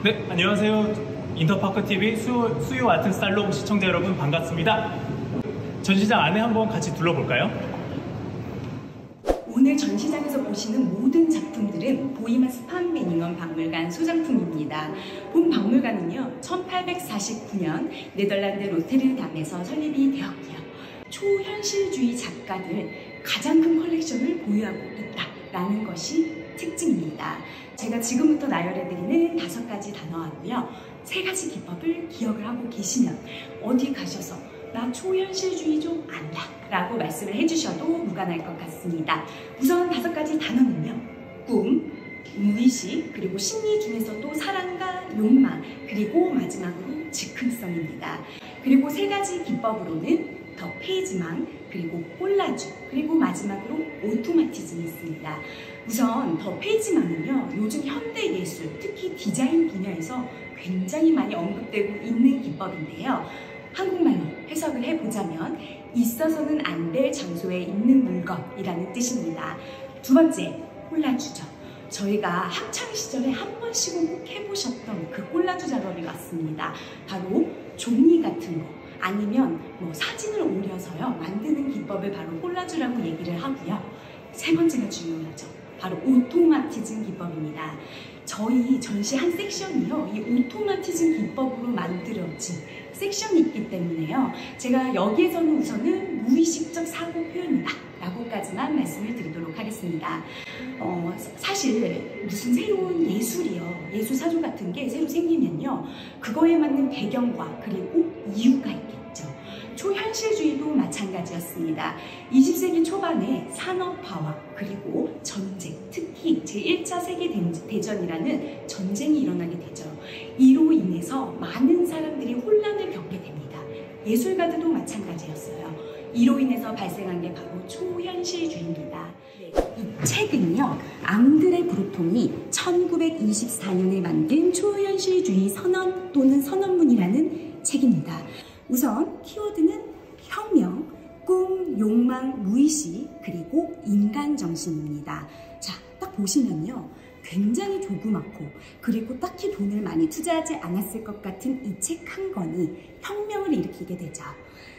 네, 안녕하세요. 인터파크TV 수요 아트 살롱 시청자 여러분 반갑습니다. 전시장 안에 한번 같이 둘러볼까요? 오늘 전시장에서 보시는 모든 작품들은 보이마스 판 베닝엄 박물관 소장품입니다. 본 박물관은요, 1849년 네덜란드 로테르담에서 설립이 되었고요. 초현실주의 작가들 가장 큰 컬렉션을 보유하고 있다라는 것이 특징입니다. 제가 지금부터 나열해드리는 5가지 단어하고요. 3가지 기법을 기억을 하고 계시면 어디 가셔서 나 초현실주의 좀 안다 라고 말씀을 해주셔도 무관할 것 같습니다. 우선 5가지 단어는요. 꿈, 무의식, 그리고 심리 중에서도 사랑과 욕망, 그리고 마지막으로 즉흥성입니다. 그리고 3가지 기법으로는 더 페이지망, 그리고 콜라주, 그리고 마지막으로 오토마티즘이 있습니다. 우선 더 페이지망은요, 요즘 현대 예술, 특히 디자인 분야에서 굉장히 많이 언급되고 있는 기법인데요. 한국말로 해석을 해보자면 있어서는 안 될 장소에 있는 물건이라는 뜻입니다. 2번째, 콜라주죠. 저희가 학창시절에 한 번씩은 꼭 해보셨던 그 콜라주 작업이 왔습니다. 바로 종이 같은 거 아니면 사진을 오려서요 만드는 기법을 바로 콜라주라고 얘기를 하고요. 3번째가 중요하죠. 바로 오토마티즘 기법입니다. 저희 전시 한 섹션이요, 이 오토마티즘 기법으로 만들어진 섹션이 있기 때문에요. 제가 여기에서는 우선은 무의식적 사고 표현이다 라고까지만 말씀을 드리도록 하겠습니다. 사실 무슨 새로운 예술이요, 예술사조 같은 게 새로 생기면요, 그거에 맞는 배경과 그리고 이유가 있겠죠. 초현실주의도 마찬가지였습니다. 20세기 초반에 산업화와 그리고 전쟁, 특히 제1차 세계대전이라는 전쟁이 일어나게 되죠. 이로 인해서 많은 사람들이 혼란을 겪게 됩니다. 예술가들도 마찬가지였어요. 이로 인해서 발생한 게 바로 초현실주의입니다. 이 책은요, 앙드레 브루통이 1924년에 만든 초현실주의 선언 또는 선언문이라는 책입니다. 우선 키워드는 혁명, 꿈, 욕망, 무의식, 그리고 인간정신입니다. 자, 딱 보시면요, 굉장히 조그맣고 그리고 딱히 돈을 많이 투자하지 않았을 것 같은 이 책 한 권이 혁명을 일으키게 되죠.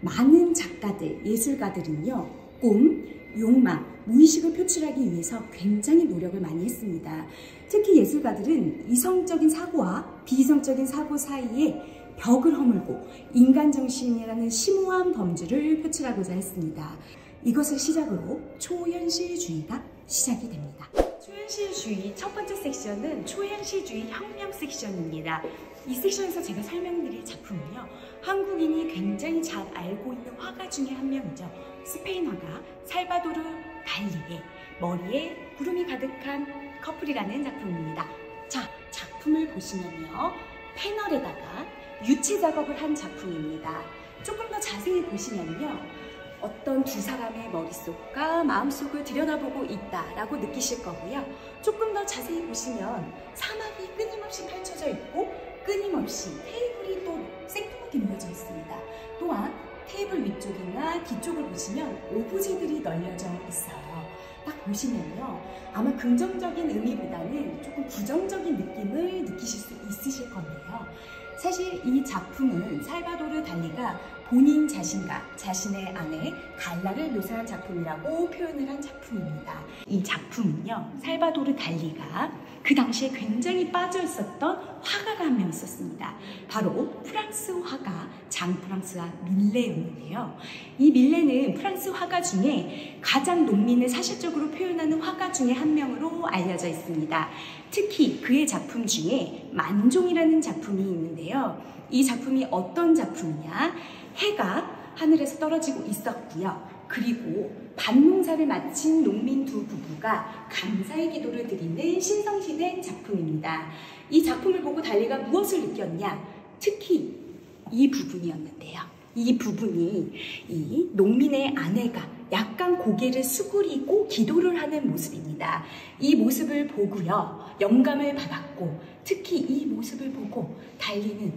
많은 작가들, 예술가들은요, 꿈, 욕망, 무의식을 표출하기 위해서 굉장히 노력을 많이 했습니다. 특히 예술가들은 이성적인 사고와 비이성적인 사고 사이에 벽을 허물고 인간정신이라는 심오한 범주를 표출하고자 했습니다. 이것을 시작으로 초현실주의가 시작이 됩니다. 초현실주의 첫 번째 섹션은 초현실주의 혁명 섹션입니다. 이 섹션에서 제가 설명드릴 작품은요, 한국인이 굉장히 잘 알고 있는 화가 중에 한 명이죠. 스페인 화가 살바도르 달리의 머리에 구름이 가득한 커플이라는 작품입니다. 자, 작품을 보시면요, 패널에다가 유체 작업을 한 작품입니다. 조금 더 자세히 보시면요, 어떤 두 사람의 머릿속과 마음속을 들여다보고 있다라고 느끼실 거고요. 조금 더 자세히 보시면 사막이 끊임없이 펼쳐져 있고 끊임없이 테이블이 또 생뚱하게 놓여져 있습니다. 또한 테이블 위쪽이나 뒤쪽을 보시면 오브제들이 널려져 있어요. 딱 보시면요, 아마 긍정적인 의미보다는 조금 부정적인 느낌을 느끼실 수 있으실 건데요. 사실 이 작품은 살바도르 달리가 본인 자신과 자신의 아내 갈라를 묘사한 작품이라고 표현을 한 작품입니다. 이 작품은요, 살바도르 달리가 그 당시에 굉장히 빠져 있었던 화가가 한 명 있었습니다. 바로 프랑스 화가 장 프랑스와 밀레였는데요. 이 밀레는 프랑스 화가 중에 가장 농민을 사실적으로 표현하는 화가 중에 한 명으로 알려져 있습니다. 특히 그의 작품 중에 만종이라는 작품이 있는데요. 이 작품이 어떤 작품이냐? 해가 하늘에서 떨어지고 있었고요. 그리고 밭농사를 마친 농민 두 부부가 감사의 기도를 드리는 신성시된 작품입니다. 이 작품을 보고 달리가 무엇을 느꼈냐? 특히 이 부분이었는데요. 이 부분이 이 농민의 아내가 약간 고개를 수그리고 기도를 하는 모습입니다. 이 모습을 보고요, 영감을 받았고, 특히 이 모습을 보고 달리는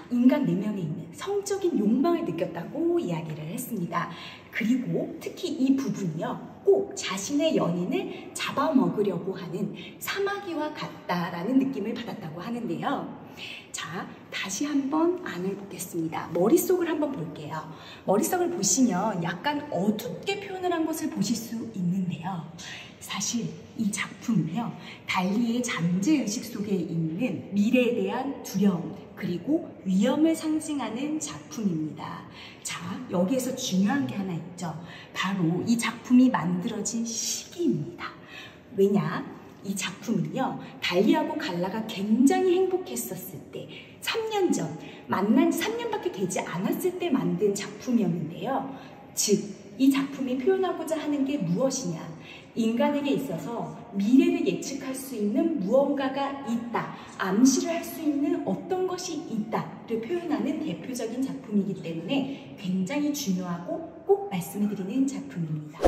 인간 내면에 있는 성적인 욕망을 느꼈다고 이야기를 했습니다. 그리고 특히 이 부분이요, 꼭 자신의 연인을 잡아먹으려고 하는 사마귀와 같다라는 느낌을 받았다고 하는데요. 자, 다시 한번 안을 보겠습니다. 머릿속을 한번 볼게요. 머릿속을 보시면 약간 어둡게 표현을 한 것을 보실 수 있는데요. 사실 이 작품은요, 달리의 잠재의식 속에 있는 미래에 대한 두려움 그리고 위험을 상징하는 작품입니다. 자, 여기에서 중요한 게 하나 있죠. 바로 이 작품이 만들어진 시기입니다. 왜냐? 이 작품은요, 달리하고 갈라가 굉장히 행복했었을 때, 3년 전, 만난 지 3년밖에 되지 않았을 때 만든 작품이었는데요. 즉, 이 작품이 표현하고자 하는 게 무엇이냐? 인간에게 있어서 미래를 예측할 수 있는 무언가가 있다, 암시를 할 수 있는 어떤 것이 있다를 표현하는 대표적인 작품이기 때문에 굉장히 중요하고 꼭 말씀해드리는 작품입니다.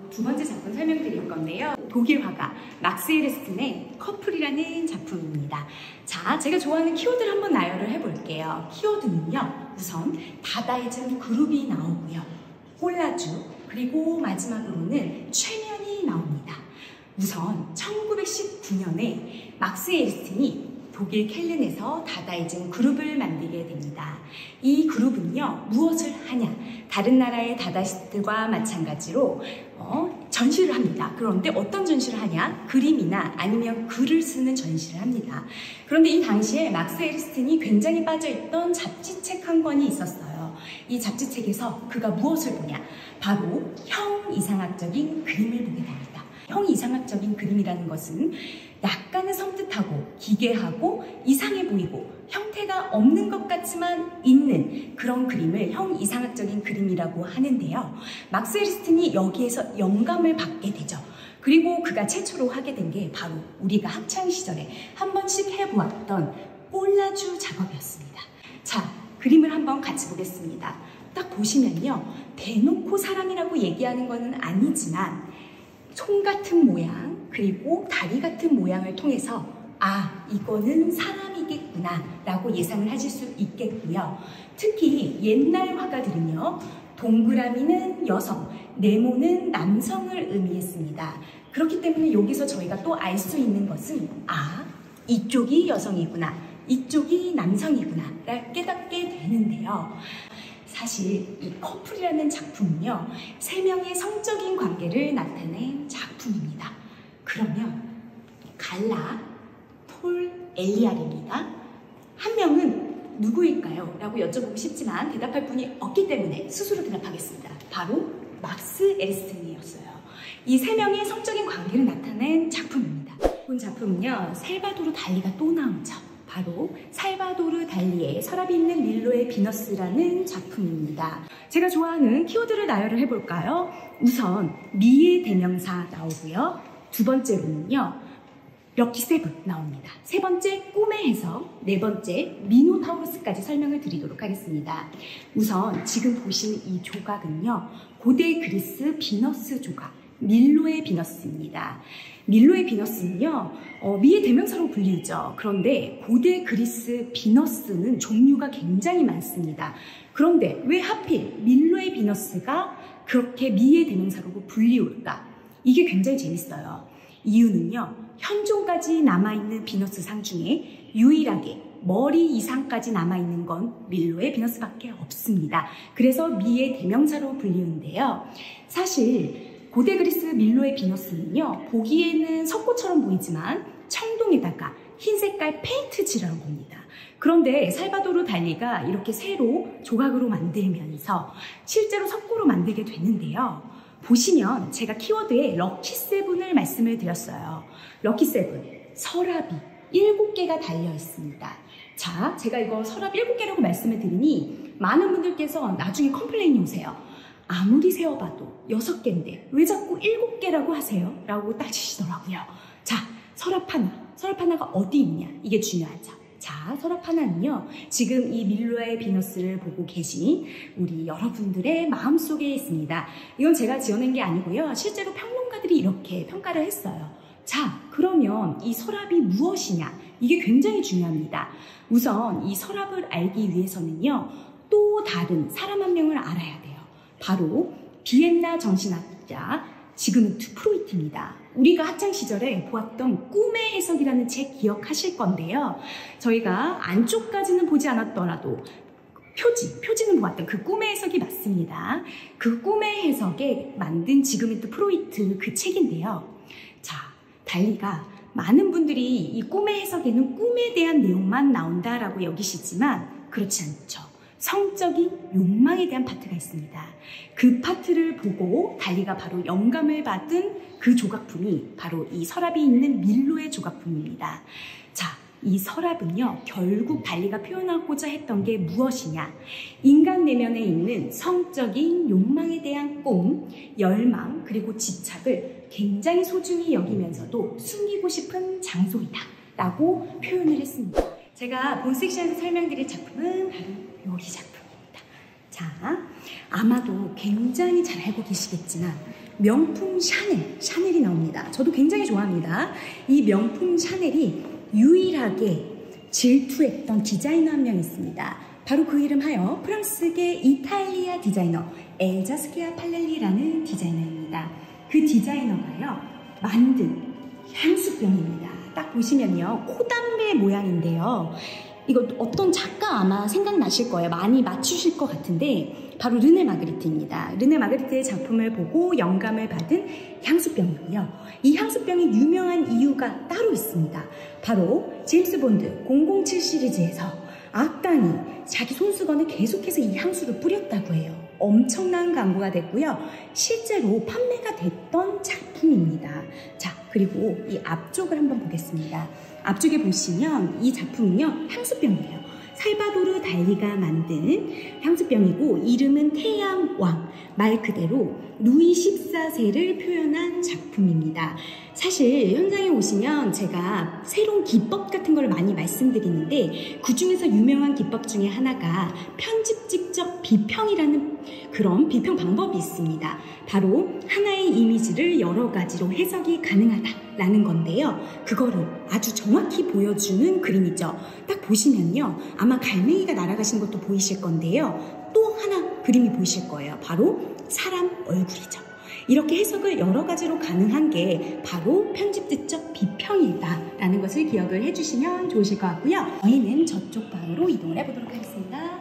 두 번째 작품 설명드릴 건데요. 독일 화가 막스 에르스틴의 커플이라는 작품입니다. 자, 제가 좋아하는 키워드를 한번 나열을 해볼게요. 키워드는요, 우선 다다이즘 그룹이 나오고요. 콜라주, 그리고 마지막으로는 최면이 나옵니다. 우선 1919년에 막스 에르스틴이 독일 켈른에서 다다이즘 그룹을 만들게 됩니다. 이 그룹은요, 무엇을 하냐? 다른 나라의 다다이스트들과 마찬가지로 전시를 합니다. 그런데 어떤 전시를 하냐? 그림이나 아니면 글을 쓰는 전시를 합니다. 그런데 이 당시에 막스 에르스틴이 굉장히 빠져있던 잡지책 한 권이 있었어요. 이 잡지책에서 그가 무엇을 보냐? 바로 형 이상학적인 그림을 보게 됩니다. 형 이상학적인 그림이라는 것은 약간은 섬뜩하고 기괴하고 이상해 보이고 형태가 없는 것 같지만 있는 그런 그림을 형 이상학적인 그림이라고 하는데요. 막스 에르스틴이 여기에서 영감을 받게 되죠. 그리고 그가 최초로 하게 된 게 바로 우리가 학창시절에 한 번씩 해보았던 꼴라주 작업이었습니다. 자, 그림을 한번 같이 보겠습니다. 딱 보시면요, 대놓고 사람이라고 얘기하는 것은 아니지만 총 같은 모양 그리고 다리 같은 모양을 통해서 아, 이거는 사람이겠구나 라고 예상을 하실 수 있겠고요. 특히 옛날 화가들은요, 동그라미는 여성, 네모는 남성을 의미했습니다. 그렇기 때문에 여기서 저희가 또 알 수 있는 것은 아, 이쪽이 여성이구나, 이쪽이 남성이구나 라고 깨닫게 되는데요. 사실 이 커플이라는 작품은요, 세 명의 성적인 관계를 나타낸 작품입니다. 그러면 갈라, 폴, 엘리알입니다. 한 명은 누구일까요? 라고 여쭤보고 싶지만 대답할 분이 없기 때문에 스스로 대답하겠습니다. 바로 막스 에르스틴이었어요. 이 세 명의 성적인 관계를 나타낸 작품입니다. 본 작품은요, 살바도르 달리가 또 나오죠. 바로 살바도르 달리의 서랍이 있는 밀로의 비너스라는 작품입니다. 제가 좋아하는 키워드를 나열을 해볼까요? 우선 미의 대명사 나오고요. 두 번째로는요, 럭키 세븐 나옵니다. 세 번째 꿈의 해석, 네 번째 미노타우루스까지 설명을 드리도록 하겠습니다. 우선 지금 보시는 이 조각은요, 고대 그리스 비너스 조각, 밀로의 비너스입니다. 밀로의 비너스는요, 미의 대명사로 불리죠. 그런데 고대 그리스 비너스는 종류가 굉장히 많습니다. 그런데 왜 하필 밀로의 비너스가 그렇게 미의 대명사로 불리울까? 이게 굉장히 재밌어요. 이유는요, 현존까지 남아있는 비너스 상 중에 유일하게 머리 이상까지 남아있는 건 밀로의 비너스밖에 없습니다. 그래서 미의 대명사로 불리는데요. 사실 고대 그리스 밀로의 비너스는요, 보기에는 석고처럼 보이지만 청동에다가 흰 색깔 페인트 칠한 겁니다. 그런데 살바도르 달리가 이렇게 새로 조각으로 만들면서 실제로 석고로 만들게 됐는데요. 보시면 제가 키워드에 럭키 세븐을 말씀을 드렸어요. 럭키 세븐, 서랍이 7개가 달려 있습니다. 자, 제가 이거 서랍 7개라고 말씀을 드리니 많은 분들께서 나중에 컴플레인이 오세요. 아무리 세어봐도 6개인데 왜 자꾸 7개라고 하세요? 라고 따지시더라고요. 자, 서랍 하나가 어디 있냐? 이게 중요하죠. 자, 서랍 하나는요, 지금 이 밀로의 비너스를 보고 계신 우리 여러분들의 마음속에 있습니다. 이건 제가 지어낸 게 아니고요, 실제로 평론가들이 이렇게 평가를 했어요. 자, 그러면 이 서랍이 무엇이냐? 이게 굉장히 중요합니다. 우선 이 서랍을 알기 위해서는요, 또 다른 사람 한 명을 알아야 돼요. 바로 비엔나 정신학자 지금은 투 프로이트입니다. 우리가 학창 시절에 보았던 꿈의 해석이라는 책 기억하실 건데요. 저희가 안쪽까지는 보지 않았더라도 표지는 보았던 그 꿈의 해석이 맞습니다. 그 꿈의 해석에 만든 지금은 투 프로이트 그 책인데요. 자, 달리가 많은 분들이 이 꿈의 해석에는 꿈에 대한 내용만 나온다라고 여기시지만 그렇지 않죠. 성적인 욕망에 대한 파트가 있습니다. 그 파트를 보고 달리가 바로 영감을 받은 그 조각품이 바로 이 서랍이 있는 밀로의 조각품입니다. 자, 이 서랍은요, 결국 달리가 표현하고자 했던 게 무엇이냐? 인간 내면에 있는 성적인 욕망에 대한 꿈, 열망, 그리고 집착을 굉장히 소중히 여기면서도 숨기고 싶은 장소이다 라고 표현을 했습니다. 제가 본 섹션에서 설명드릴 작품은 바로 이 작품입니다. 자, 아마도 굉장히 잘 알고 계시겠지만 명품 샤넬이 나옵니다. 저도 굉장히 좋아합니다. 이 명품 샤넬이 유일하게 질투했던 디자이너 한 명 있습니다. 바로 그 이름하여 프랑스계 이탈리아 디자이너 엘자 스키아팔렐리라는 디자이너입니다. 그 디자이너가요 만든 향수병입니다. 딱 보시면요 코담배 모양인데요. 이거 어떤 작가 아마 생각나실 거예요. 많이 맞추실 것 같은데 바로 르네 마그리트입니다. 르네 마그리트의 작품을 보고 영감을 받은 향수병이고요. 이 향수병이 유명한 이유가 따로 있습니다. 바로 제임스 본드 007 시리즈에서 악당이 자기 손수건에 계속해서 이 향수를 뿌렸다고 해요. 엄청난 광고가 됐고요. 실제로 판매가 됐던 작품입니다. 자, 그리고 이 앞쪽을 한번 보겠습니다. 앞쪽에 보시면 이 작품은요, 향수병이에요. 살바도르 달리가 만든 향수병이고 이름은 태양왕, 말 그대로 루이 14세를 표현한 작품입니다. 사실 현장에 오시면 제가 새로운 기법 같은 걸 많이 말씀드리는데 그 중에서 유명한 기법 중에 하나가 편집 직접 비평이라는 그런 비평 방법이 있습니다. 바로 하나의 이미지를 여러 가지로 해석이 가능하다라는 건데요. 그거를 아주 정확히 보여주는 그림이죠. 딱 보시면요. 아마 갈매기가 날아가신 것도 보이실 건데요. 또 하나 그림이 보이실 거예요. 바로 사람 얼굴이죠. 이렇게 해석을 여러 가지로 가능한 게 바로 편집지적 비평이다라는 것을 기억을 해주시면 좋으실 것 같고요. 저희는 저쪽 방으로 이동을 해보도록 하겠습니다.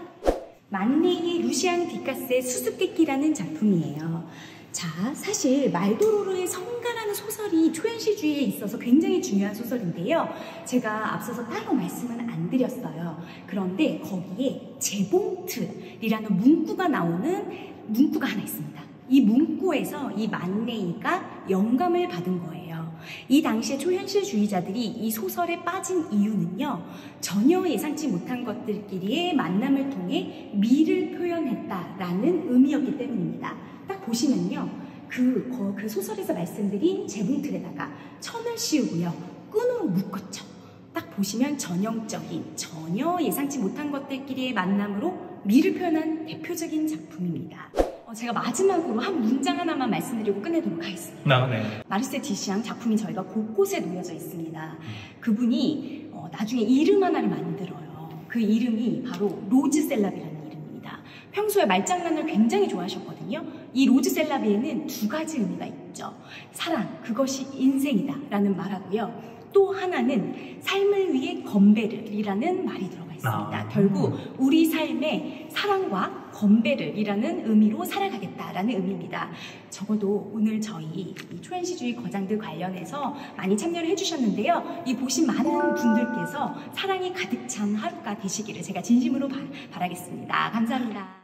만네의 루시안 디카스의 수수께끼라는 작품이에요. 자, 사실 말도로르의 성가라는 소설이 초현실주의에 있어서 굉장히 중요한 소설인데요. 제가 앞서서 따로 말씀은 안 드렸어요. 그런데 거기에 재봉틀이라는 문구가 나오는 문구가 하나 있습니다. 이 문구에서 이 만네이가 영감을 받은 거예요. 이 당시에 초현실주의자들이 이 소설에 빠진 이유는요. 전혀 예상치 못한 것들끼리의 만남을 통해 미를 표현했다라는 의미였기 때문입니다. 딱 보시면요. 그 소설에서 말씀드린 재봉틀에다가 천을 씌우고요. 끈으로 묶었죠. 딱 보시면 전형적인 전혀 예상치 못한 것들끼리의 만남으로 미를 표현한 대표적인 작품입니다. 제가 마지막으로 한 문장 하나만 말씀드리고 끝내도록 하겠습니다. 네. 마르세 디시앙 작품이 저희가 곳곳에 놓여져 있습니다. 그분이 나중에 이름 하나를 만들어요. 그 이름이 바로 로즈셀랍이라는 이름입니다. 평소에 말장난을 굉장히 좋아하셨거든요. 이 로즈셀랍에는 두 가지 의미가 있죠. 사랑, 그것이 인생이다 라는 말하고요. 또 하나는 삶을 위해 건배를이라는 말이 들어가 있습니다. 결국 우리 삶에 사랑과 건배를이라는 의미로 살아가겠다라는 의미입니다. 적어도 오늘 저희 이 초현실주의 거장들 관련해서 많이 참여를 해주셨는데요. 이 보신 많은 분들께서 사랑이 가득 찬 하루가 되시기를 제가 진심으로 바라겠습니다. 감사합니다.